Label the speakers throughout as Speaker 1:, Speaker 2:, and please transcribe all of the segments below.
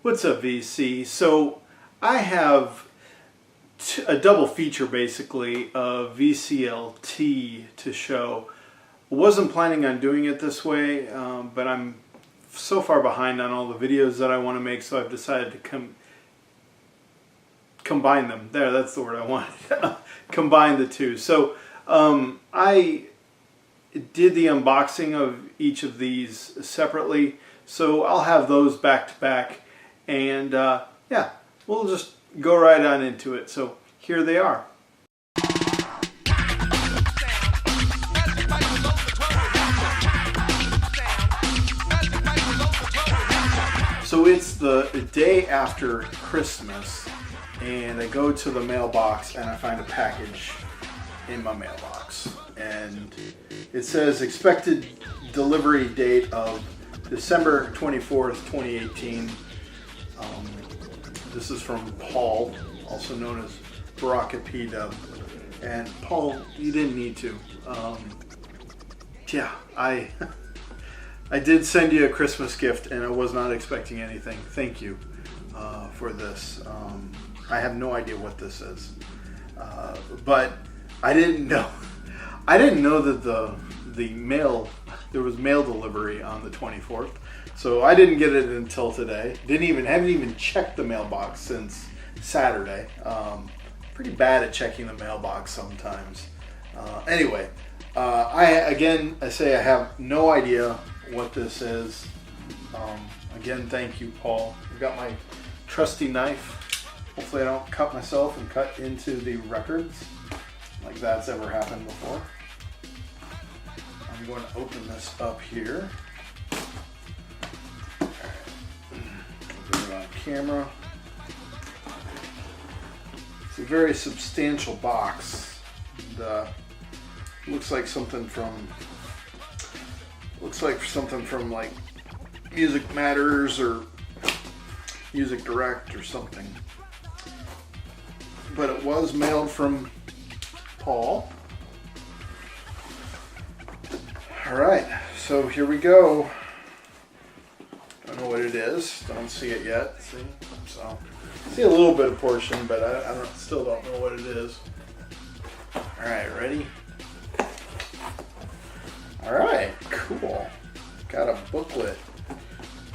Speaker 1: What's up, VC? So I have a double feature basically of VCLT to show. I wasn't planning on doing it this way, but I'm so far behind on all the videos that I want to make, so I've decided to combine them. There, that's the word I wanted. Combine the two. So I did the unboxing of each of these separately, so I'll have those back to back. And yeah, we'll just go right on into it. So here they are. So it's the day after Christmas, and I go to the mailbox and I find a package in my mailbox. And it says expected delivery date of December 24th, 2018. This is from Paul, also known as BarakaPDub. And Paul, you didn't need to. Yeah, I did send you a Christmas gift, and I was not expecting anything. Thank you for this. I have no idea what this is, but I didn't know. I didn't know that there was mail delivery on the 24th. So I didn't get it until today. Haven't even checked the mailbox since Saturday. Pretty bad at checking the mailbox sometimes. Anyway, I say I have no idea what this is. Again, thank you, Paul. I've got my trusty knife. Hopefully I don't cut myself and cut into the records like that's ever happened before. I'm going to open this up here. Put it on camera. It's a very substantial box. And, looks like something from like Music Matters or Music Direct or something. But it was mailed from Paul. All right, so here we go. Don't know what it is. Don't see it yet. See a little bit of portion, but I still don't know what it is. All right, ready? All right, cool. Got a booklet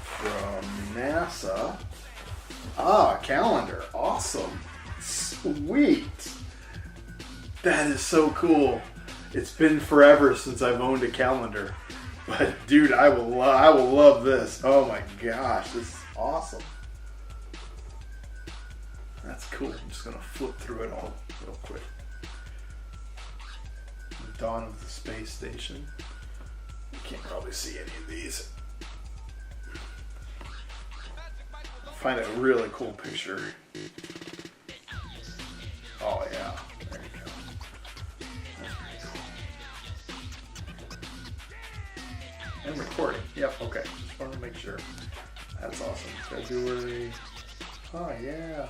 Speaker 1: from NASA. Ah, calendar. Awesome. Sweet. That is so cool. It's been forever since I've owned a calendar. But dude, I will love this. Oh my gosh, this is awesome. That's cool. I'm just gonna flip through it all real quick. The dawn of the space station. You can't probably see any of these. Find a really cool picture. Oh yeah, there you go. That's pretty cool. And recording. Yep, okay. Just wanted to make sure. That's awesome. February. Oh yeah.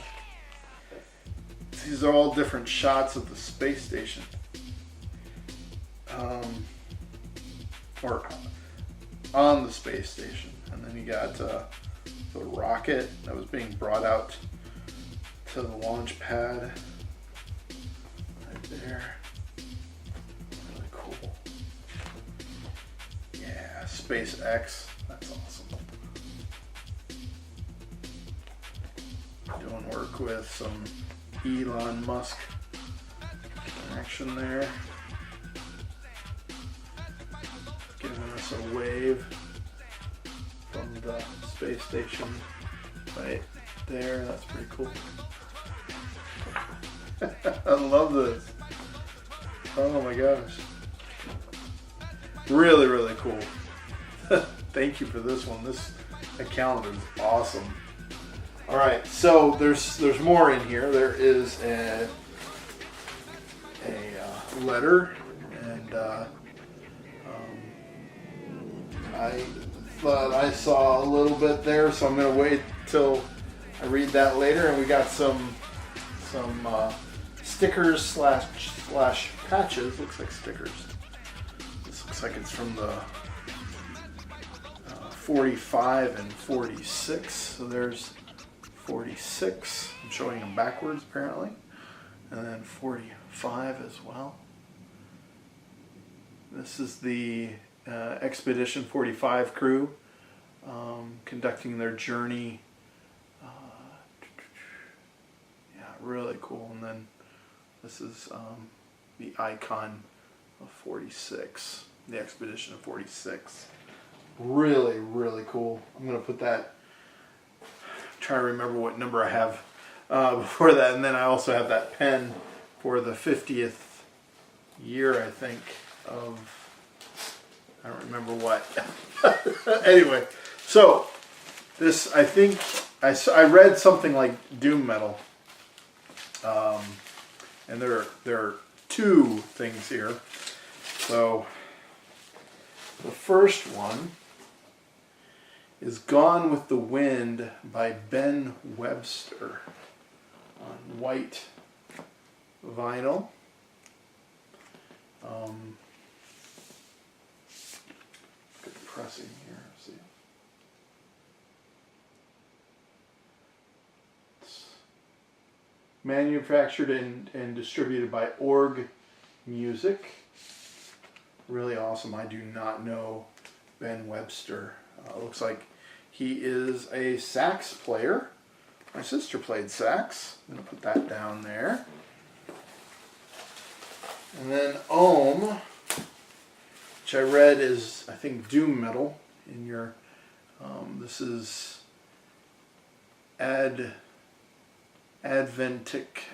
Speaker 1: These are all different shots of the space station. Or on the space station. And then you got the rocket that was being brought out to the launch pad. Right there. Really cool. Yeah, SpaceX. That's awesome. Doing work with some Elon Musk action there. Giving us a wave from the space station right there. That's pretty cool. I love this. Oh my gosh. Really, really cool. Thank you for this one. This calendar is awesome. All right, so there's more in here. There is a letter, and I thought I saw a little bit there, so I'm going to wait till I read that later. And we got some stickers slash patches. Looks like stickers. This looks like it's from the 45 and 46. So there's 46. I'm showing them backwards apparently. And then 45 as well. This is the Expedition 45 crew conducting their journey. Yeah, really cool. And then this is the icon of 46, the Expedition of 46. Really, really cool. I'm going to put that, try to remember what number I have before that. And then I also have that pen for the 50th year, I think, of, I don't remember what. Anyway, so this, I think, I read something like doom metal. And there are two things here. So the first one is Gone with the Wind by Ben Webster on white vinyl. Good pressing here. See, it's manufactured and distributed by Org Music. Really awesome. I do not know Ben Webster. Looks like he is a sax player. My sister played sax. I'm going to put that down there. And then Ohm, which I read is, I think, doom metal in your, this is Adventic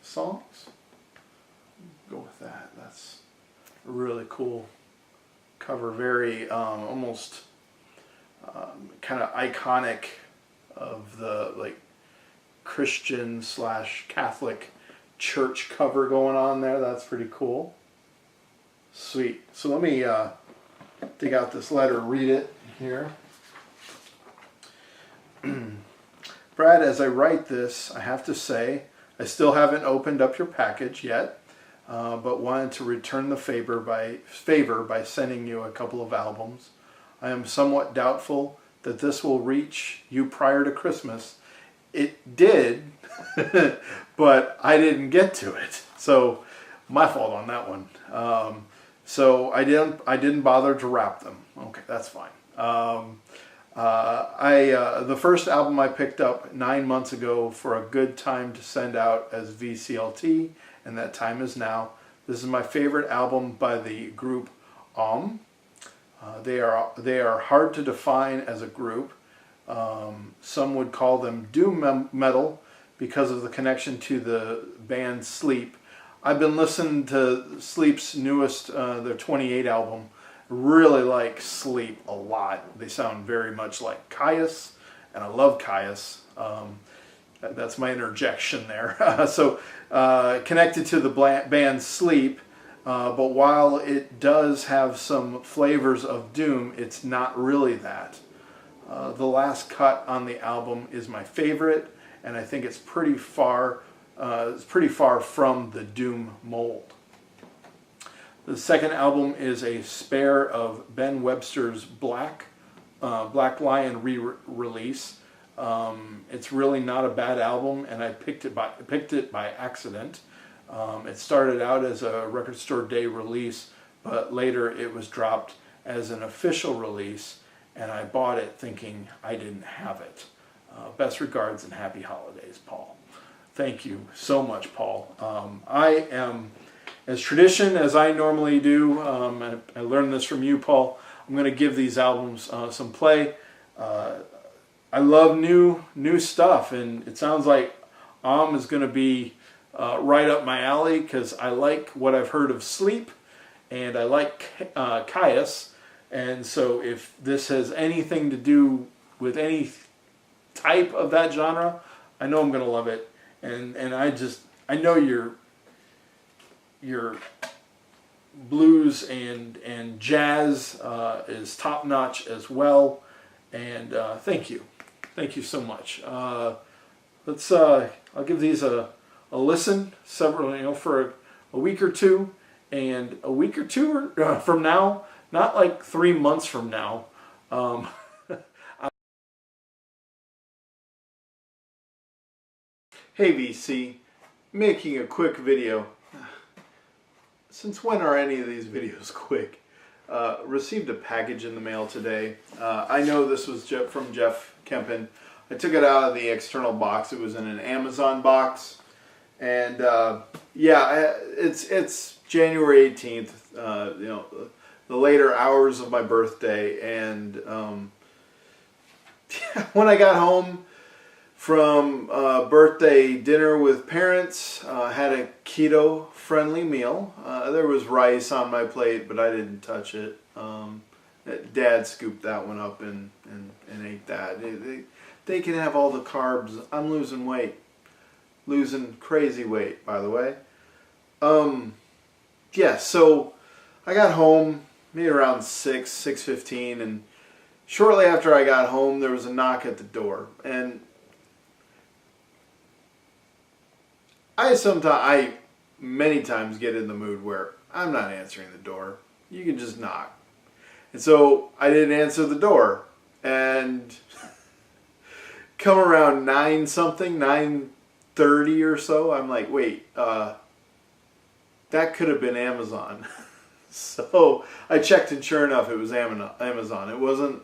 Speaker 1: songs. Go with that. That's a really cool cover. Very, almost kind of iconic of the, like, Christian / Catholic church cover going on there. That's pretty cool. Sweet. So let me dig out this letter, read it here. Brad, as I write this, I have to say I still haven't opened up your package yet, but wanted to return the favor by sending you a couple of albums. I am somewhat doubtful that this will reach you prior to Christmas. It did, but I didn't get to it. So my fault on that one. So I didn't bother to wrap them. Okay, that's fine. The first album I picked up 9 months ago for a good time to send out as VCLT, and that time is now. This is my favorite album by the group They are hard to define as a group. Some would call them doom metal because of the connection to the band Sleep. I've been listening to Sleep's newest, their 28 album. Really like Sleep a lot. They sound very much like Caius, and I love Caius. That's my interjection there. So connected to the band Sleep, but while it does have some flavors of doom, it's not really that. The last cut on the album is my favorite, and I think it's pretty far from the doom mold. The second album is a spare of Ben Webster's Black Lion re-release. It's really not a bad album, and I picked it by accident. It started out as a Record Store Day release, but later it was dropped as an official release, and I bought it thinking I didn't have it. Best regards and happy holidays, Paul. Thank you so much, Paul. I am, as tradition as I normally do, and I learned this from you, Paul, I'm going to give these albums some play. I love new stuff, and it sounds like is going to be right up my alley because I like what I've heard of Sleep, and I like Caius, and so if this has anything to do with any type of that genre, I know I'm going to love it, and I know your blues and jazz is top notch as well, and thank you so much. I'll give these a listen for a week or two, and a week or two from now, not like 3 months from now, Hey VC, making a quick video. Since when are any of these videos quick? Received a package in the mail today. I know this was from Jeff Kempin. I took it out of the external box. It was in an Amazon box. And yeah, it's January 18th, you know, the later hours of my birthday. And when I got home from birthday dinner with parents, had a keto-friendly meal. There was rice on my plate, but I didn't touch it. Dad scooped that one up and ate that. They can have all the carbs. I'm losing weight. Losing crazy weight, by the way. Yeah, so I got home maybe around 6:15, and shortly after I got home, there was a knock at the door. And I many times get in the mood where I'm not answering the door. You can just knock. And so I didn't answer the door. And come around 9:30 or so, I'm like, wait, that could have been Amazon. So I checked, and sure enough, it was Amazon. It wasn't,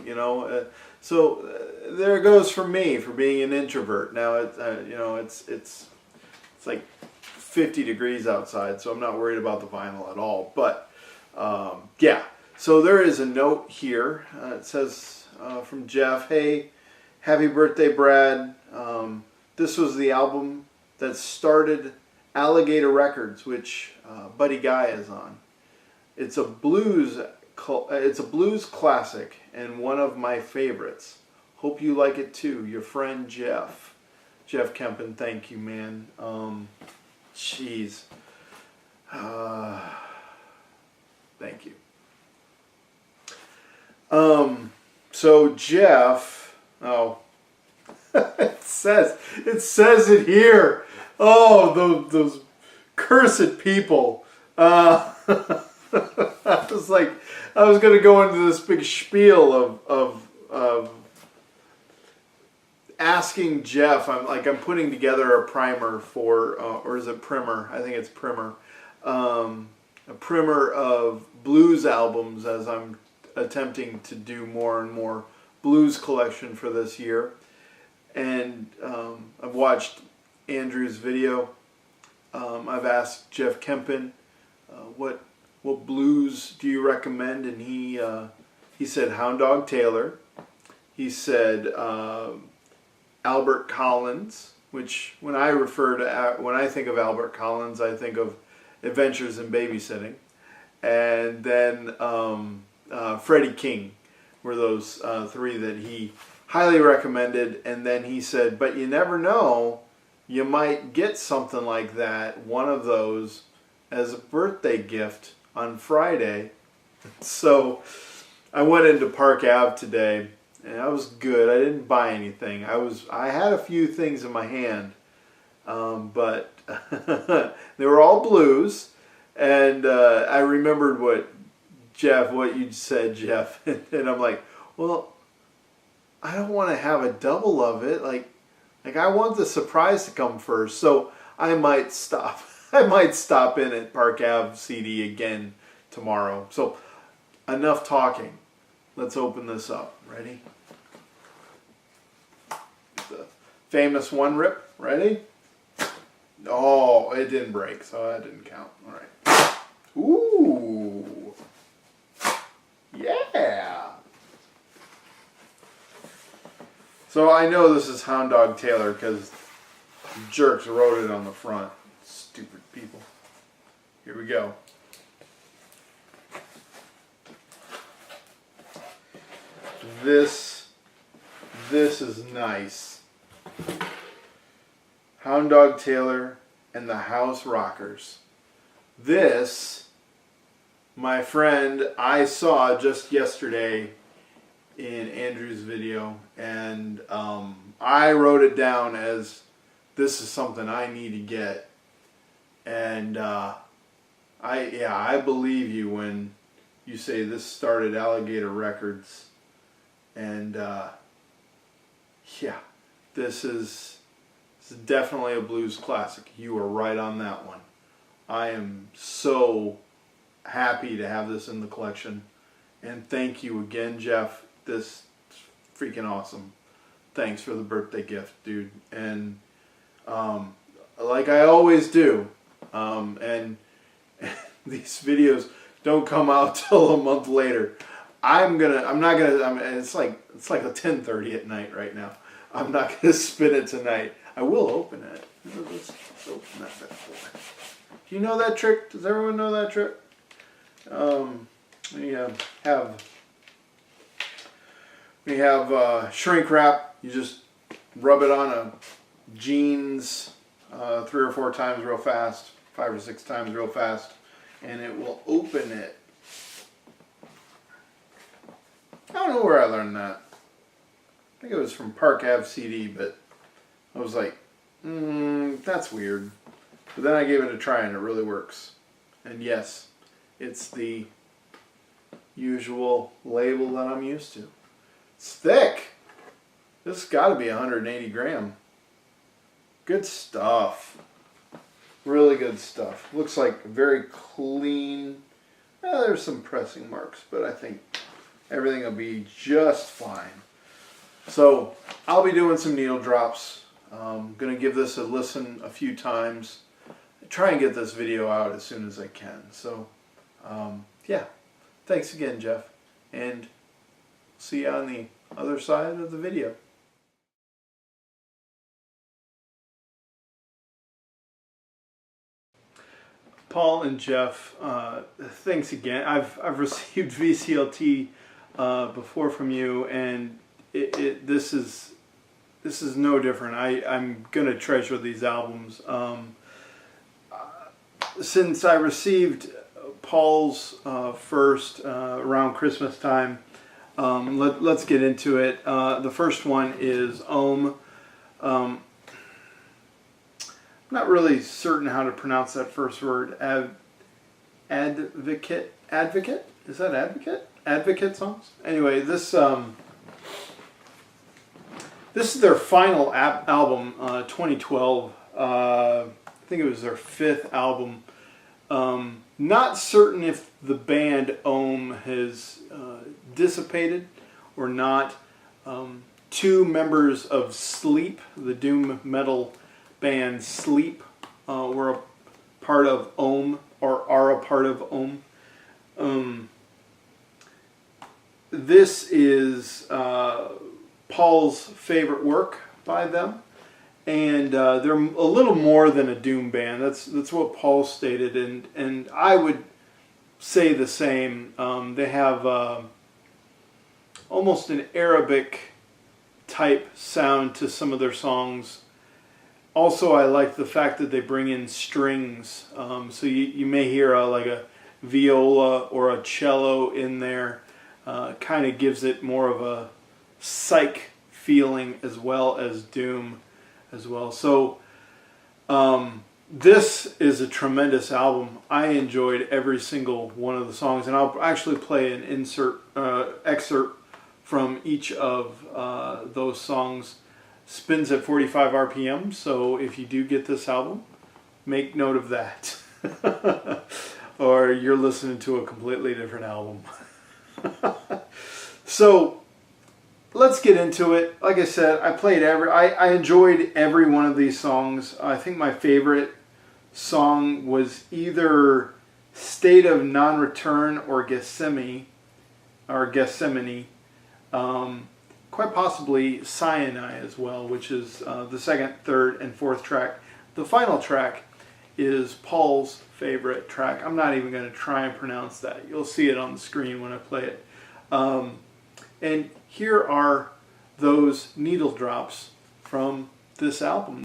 Speaker 1: you know. So there it goes for me for being an introvert. Now you know, it's like 50 degrees outside, so I'm not worried about the vinyl at all. But yeah, so there is a note here. It says from Jeff, hey, happy birthday, Brad. This was the album that started Alligator Records, which Buddy Guy is on. It's a blues classic and one of my favorites. Hope you like it too. Your friend Jeff. Jeff Kempin, thank you, man. Jeez. Thank you. So Jeff, oh, it says it here. Oh, those cursed people. I was going to go into this big spiel of asking Jeff. I'm putting together a primer for, or is it primer? I think it's primer. A primer of blues albums, as I'm attempting to do more and more blues collection for this year. And I've watched Andrew's video. I've asked Jeff Kempin, what blues do you recommend? And he said Hound Dog Taylor. He said Albert Collins, which when I think of Albert Collins, I think of Adventures in Babysitting. And then Freddie King were those three that he highly recommended. And then he said, but you never know, you might get something like that, one of those, as a birthday gift on Friday. So I went into Park Ave today, and I was good. I didn't buy anything. I had a few things in my hand, but they were all blues. And I remembered what you said, Jeff, and I'm like, well, I don't want to have a double of it. Like I want the surprise to come first. So I might stop. I might stop in at Park Ave CD again tomorrow. So enough talking. Let's open this up. Ready? The famous one rip. Ready? Oh, it didn't break, so that didn't count. All right. Ooh. Yeah. So I know this is Hound Dog Taylor because jerks wrote it on the front. Stupid people. Here we go. This is nice. Hound Dog Taylor and the House Rockers. This, my friend, I saw just yesterday in Andrew's video, and I wrote it down as this is something I need to get. And I believe you when you say this started Alligator Records. And yeah, this is This is definitely a blues classic. You are right on that one. I am so happy to have this in the collection. And thank you again, Jeff. This is freaking awesome. Thanks for the birthday gift, dude. And like I always do, and these videos don't come out till a month later. It's like a 10:30 at night right now. I'm not gonna spin it tonight. I will open it. Let's open that bad boy. Do you know that trick? Does everyone know that trick? We have shrink wrap. You just rub it on a jeans 3 or 4 times real fast, 5 or 6 times real fast, and it will open it. I don't know where I learned that. I think it was from Park Ave CD, but I was like, that's weird. But then I gave it a try and it really works. And yes, it's the usual label that I'm used to. It's thick. This has got to be 180 gram. Good stuff. Really good stuff. Looks like very clean. There's some pressing marks, but I think everything will be just fine. So I'll be doing some needle drops. I'm going to give this a listen a few times. Try and get this video out as soon as I can. So yeah, thanks again, Jeff, and see you on the other side of the video. Paul and Jeff, thanks again. I've received VCLT before from you, and this is no different. I'm gonna treasure these albums. Since I received Paul's first around Christmas time, let's get into it. The first one is Ohm. I'm not really certain how to pronounce that first word. Advocate? Is that Advocate? Advocate songs? Anyway, this is their final album, 2012. I think it was their 5th album. Not certain if the band Ohm has dissipated or not. 2 members of Sleep, the doom metal band Sleep, were a part of Ohm, or are a part of Ohm. This is Paul's favorite work by them, and they're a little more than a doom band. That's what Paul stated, and I would say the same. They have almost an Arabic type sound to some of their songs. Also, I like the fact that they bring in strings, so you may hear like a viola or a cello in there. Kind of gives it more of a psych feeling as well as doom as well. So this is a tremendous album. I enjoyed every single one of the songs, and I'll actually play an excerpt from each of those songs. Spins at 45 RPM, so if you do get this album, make note of that. Or you're listening to a completely different album. So let's get into it. Like I said, I enjoyed every one of these songs. I think my favorite song was either State of Non-Return or Gethsemane. Quite possibly Sinai as well, which is the 2nd, 3rd, and 4th track. The final track is Paul's favorite track. I'm not even going to try and pronounce that. You'll see it on the screen when I play it. And here are those needle drops from this album.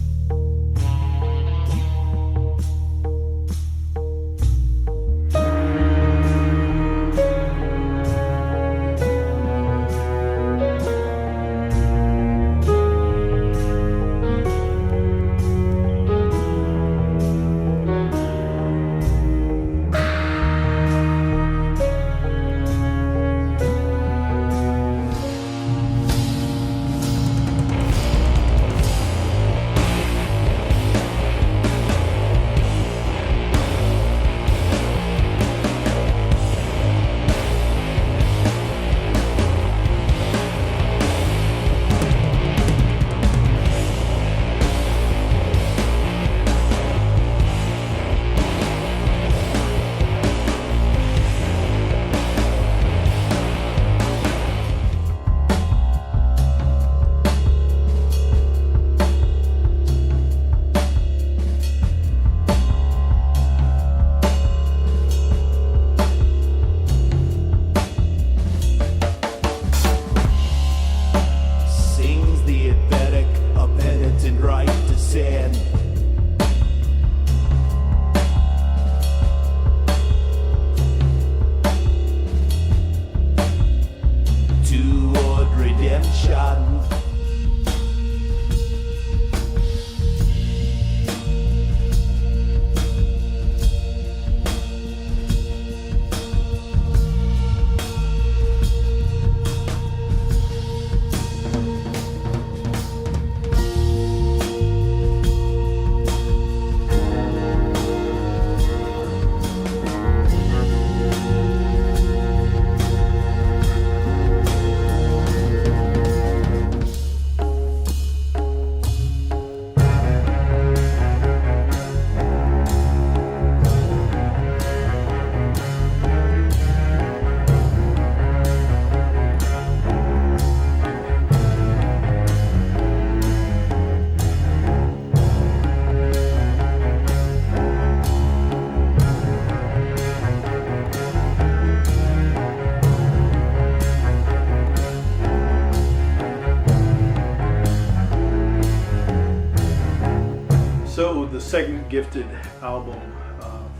Speaker 1: the second gifted album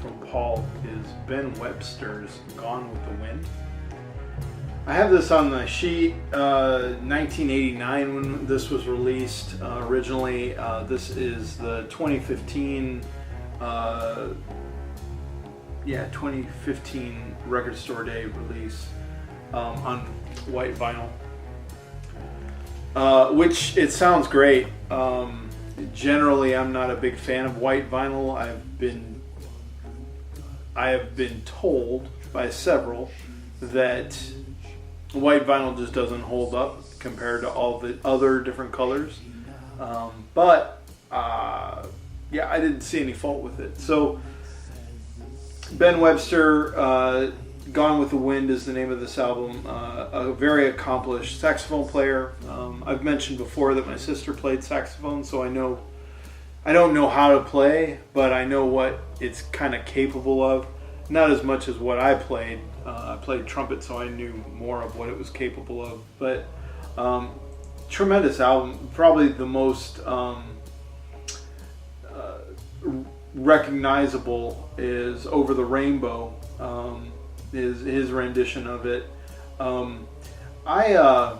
Speaker 1: from Paul is Ben Webster's Gone with the Wind. I have this on the sheet, 1989 when this was released originally. This is the 2015, 2015 Record Store Day release on white vinyl. Which it sounds great. Generally, I'm not a big fan of white vinyl. I have been told by several that white vinyl just doesn't hold up compared to all the other different colors. I didn't see any fault with it. So Ben Webster, Gone with the Wind is the name of this album. A very accomplished saxophone player. I've mentioned before that my sister played saxophone, so I don't know how to play, but I know what it's kind of capable of. Not as much as what I played. I played trumpet, so I knew more of what it was capable of. But tremendous album. Probably the most recognizable is Over the Rainbow. Is his rendition of it. I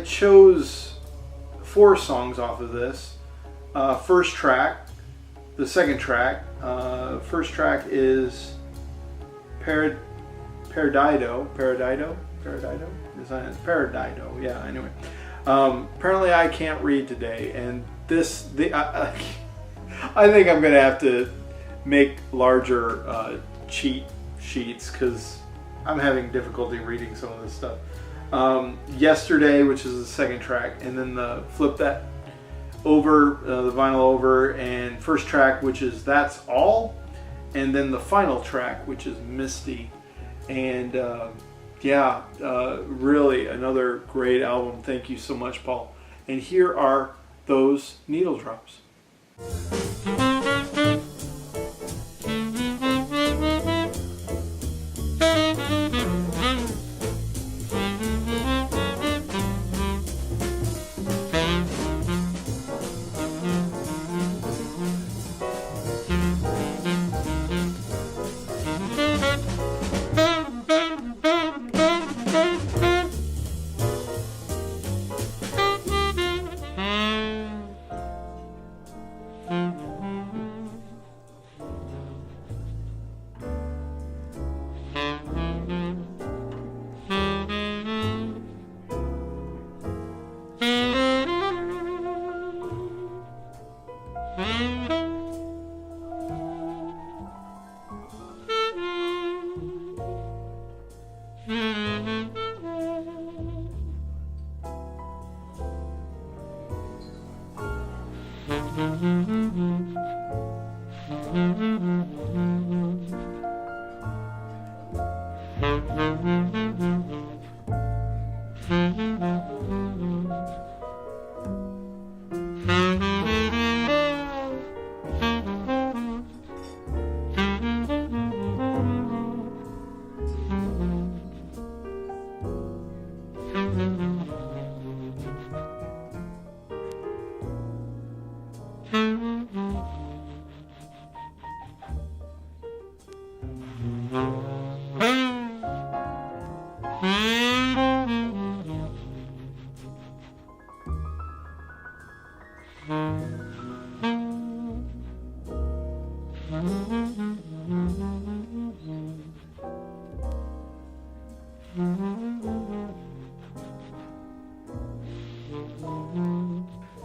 Speaker 1: chose 4 songs off of this. First track, the second track. First track is Paradido. Is that Paradido? Yeah. Anyway, apparently I can't read today, and I think I'm gonna have to make larger cheat sheets because I'm having difficulty reading some of this stuff. Yesterday, which is the second track, and then flip that over, the vinyl over, and first track, which is That's All, and then the final track, which is Misty. And really another great album. Thank you so much, Paul. And here are those needle drops.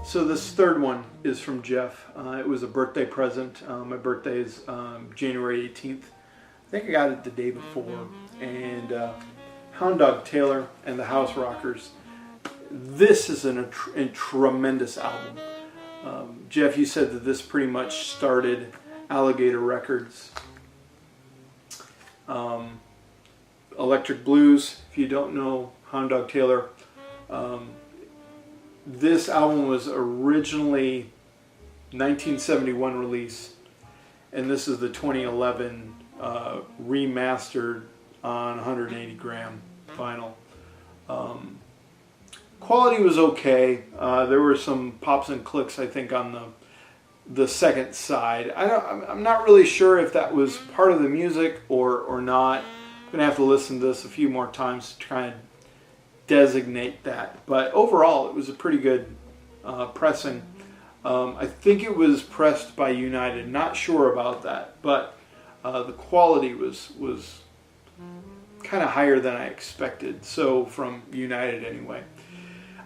Speaker 1: So this third one is from Jeff. It was a birthday present. My birthday is January 18th. I think I got it the day before. And Hound Dog Taylor and the House Rockers. This is a tremendous album. Jeff, you said that this pretty much started Alligator Records. Electric Blues, if you don't know Hound Dog Taylor. This album was originally 1971 release, and this is the 2011 remastered on 180 gram vinyl. Quality was okay. There were some pops and clicks, I think, on the second side. I'm not really sure if that was part of the music or not. I'm gonna have to listen to this a few more times to try and designate that. But overall, it was a pretty good pressing. I think it was pressed by United. Not sure about that, but the quality was kind of higher than I expected. So from United anyway.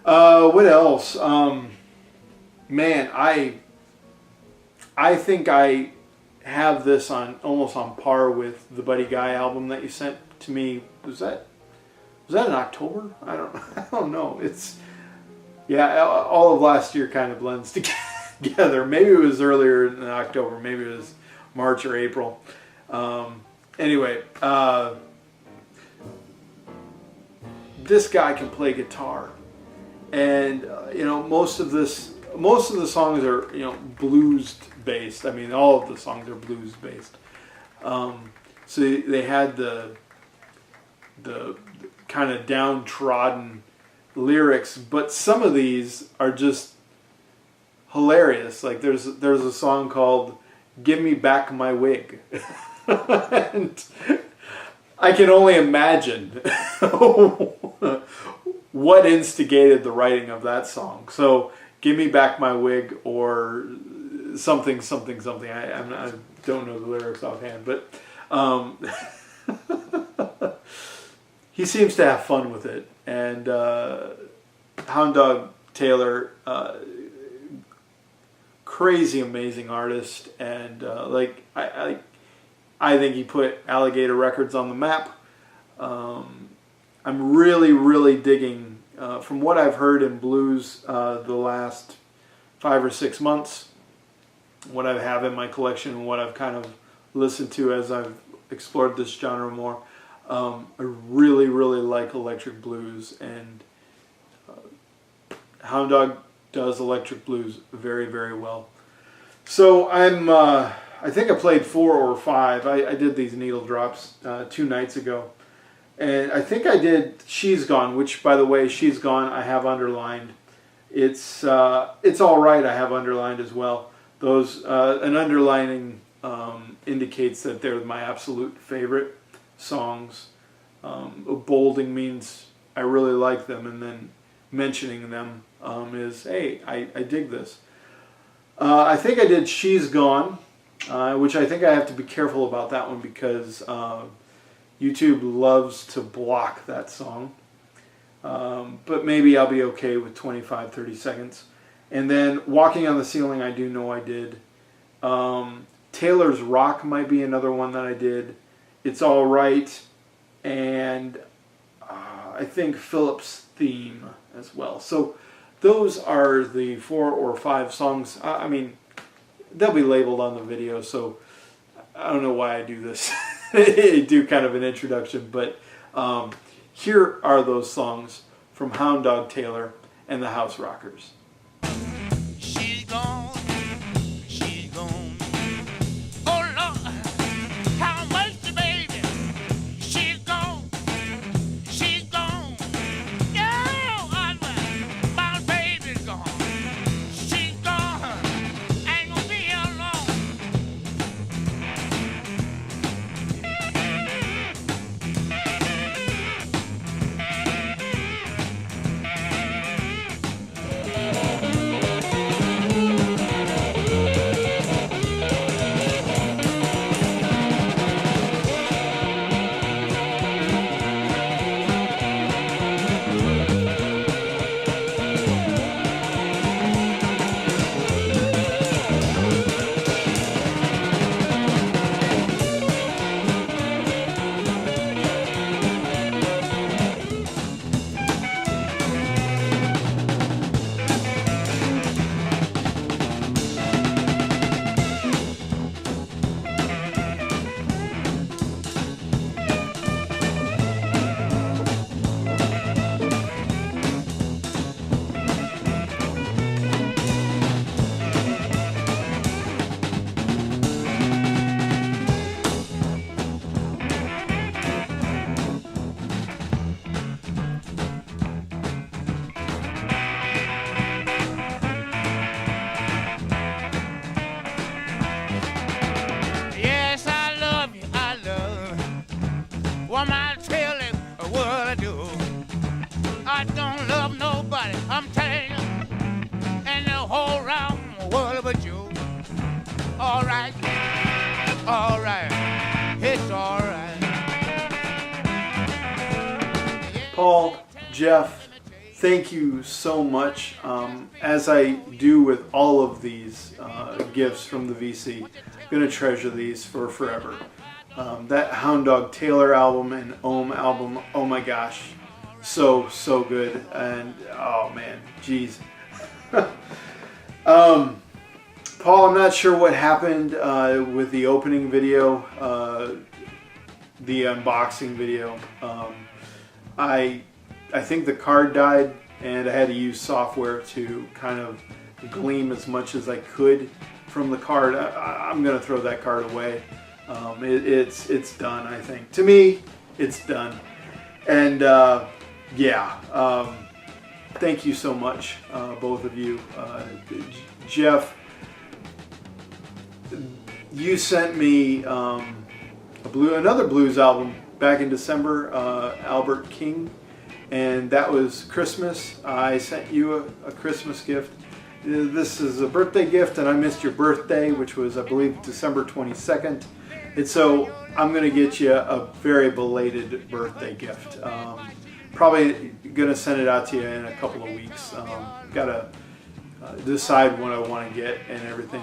Speaker 1: What else? Man, I think I have this on almost on par with the Buddy Guy album that you sent to me. Was that in October? I don't know. It's, yeah, all of last year kind of blends together. Maybe it was earlier in October. Maybe it was March or April. Anyway, this guy can play guitar, and you know, most of the songs are, you know, blues based. I mean, all of the songs are blues based. So they had the kind of downtrodden lyrics, but some of these are just hilarious. Like there's a song called "Give Me Back My Wig," and I can only imagine what instigated the writing of that song. So, "Give Me Back My Wig," or something, something, something. I don't know the lyrics offhand, but he seems to have fun with it. And Hound Dog Taylor, crazy amazing artist, and like I think he put Alligator Records on the map. I'm really digging, from what I've heard in blues the last 5 or 6 months, what I have in my collection and what I've kind of listened to as I've explored this genre more. I really like electric blues, and Hound Dog does electric blues very well. So I think I played 4 or 5. I did these needle drops 2 nights ago. And I think I did She's Gone, which, by the way, She's Gone I have underlined. It's All Right I have underlined as well. Those an underlining indicates that they're my absolute favorite songs. Bolding means I really like them, and then mentioning them is, hey, I dig this. I think I did She's Gone, which I think I have to be careful about that one because YouTube loves to block that song. But maybe I'll be okay with 25-30 seconds. And then Walking on the Ceiling, I do know I did. Taylor's Rock might be another one that I did. It's All Right. And I think Philip's Theme as well. So those are the 4 or 5 songs. I mean, they'll be labeled on the video, so I don't know why I do this. I do kind of an introduction, but here are those songs from Hound Dog Taylor and the House Rockers.
Speaker 2: She's gone, she's gone. Oh Lord, how much the baby? She's gone, she's gone. Yeah, my baby's gone. She's gone, ain't gonna be here long.
Speaker 1: Jeff, thank you so much. As I do with all of these gifts from the VC, I'm going to treasure these for forever. That Hound Dog Taylor album and Ohm album, oh my gosh, so good. And oh man, geez. Paul, I'm not sure what happened with the opening video, the unboxing video. I think the card died, and I had to use software to kind of glean as much as I could from the card. I'm going to throw that card away. It's done, I think. To me, it's done. And yeah, thank you so much, both of you. Jeff, you sent me another blues album back in December, Albert King, and that was Christmas. I sent you a Christmas gift. This is a birthday gift, and I missed your birthday, which was, I believe, December 22nd. And so I'm going to get you a very belated birthday gift. Probably going to send it out to you in a couple of weeks. Got to decide what I want to get and everything.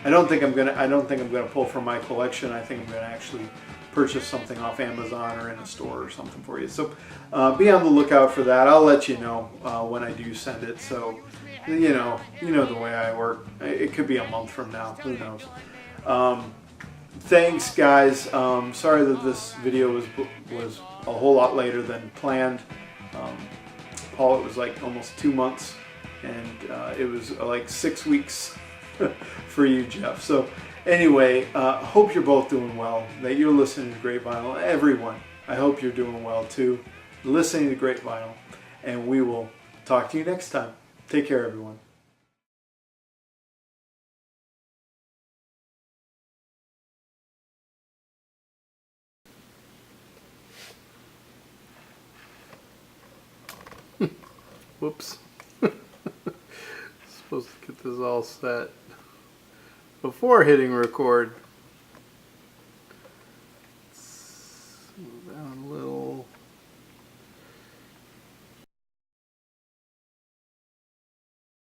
Speaker 1: I don't think I'm gonna pull from my collection. I think I'm gonna actually purchase something off Amazon or in a store or something for you. So be on the lookout for that. I'll let you know when I do send it. So you know the way I work. It could be a month from now. Who knows? Thanks, guys. Sorry that this video was a whole lot later than planned. Paul, it was like almost 2 months, and it was like 6 weeks for you, Jeff. So anyway, hope you're both doing well, that you're listening to Great Vinyl. Everyone, I hope you're doing well too, listening to Great Vinyl, and we will talk to you next time. Take care, everyone. Whoops. Supposed to get this all set before hitting record.